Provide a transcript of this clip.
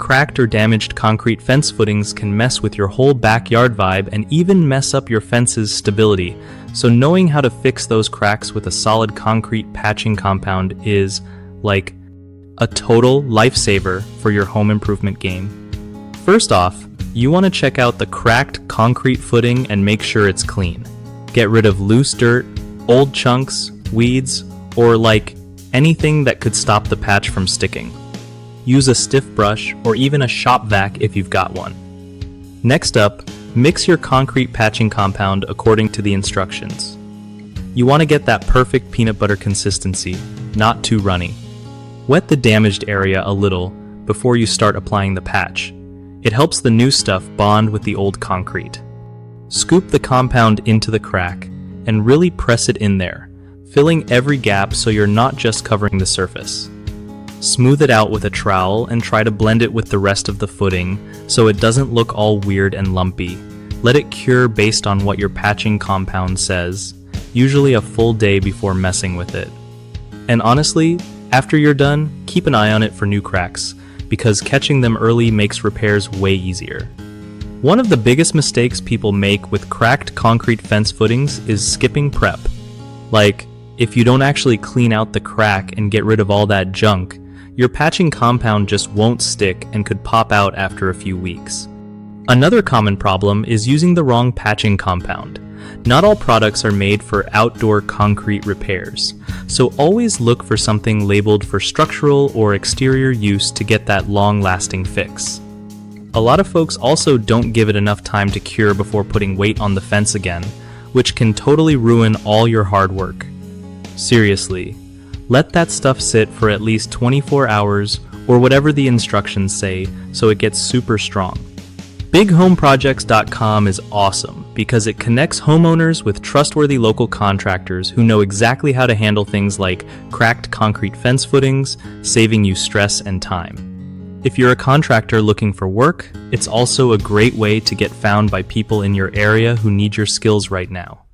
cracked or damaged concrete fence footings can mess with your whole backyard vibe and even mess up your fence's stability, so knowing how to fix those cracks with a solid concrete patching compound is, like, a total lifesaver for your home improvement game. First off, you want to check out the cracked concrete footing and make sure it's clean. Get rid of loose dirt, old chunks, weeds, or anything that could stop the patch from sticking. Use a stiff brush or even a shop vac if you've got one. Next up, mix your concrete patching compound according to the instructions. You want to get that perfect peanut butter consistency, not too runny. Wet the damaged area a little before you start applying the patch. It helps the new stuff bond with the old concrete. Scoop the compound into the crack and really press it in there, filling every gap so you're not just covering the surface. Smooth it out with a trowel and try to blend it with the rest of the footing so it doesn't look all weird and lumpy. Let it cure based on what your patching compound says, usually a full day before messing with it. And honestly, after you're done, keep an eye on it for new cracks, because catching them early makes repairs way easier. One of the biggest mistakes people make with cracked concrete fence footings is skipping prep. If you don't actually clean out the crack and get rid of all that junk, your patching compound just won't stick and could pop out after a few weeks. Another common problem is using the wrong patching compound. Not all products are made for outdoor concrete repairs, so always look for something labeled for structural or exterior use to get that long-lasting fix. A lot of folks also don't give it enough time to cure before putting weight on the fence again, which can totally ruin all your hard work. Seriously, let that stuff sit for at least 24 hours or whatever the instructions say so it gets super strong. BigHomeProjects.com is awesome because it connects homeowners with trustworthy local contractors who know exactly how to handle things like cracked concrete fence footings, saving you stress and time. If you're a contractor looking for work, it's also a great way to get found by people in your area who need your skills right now.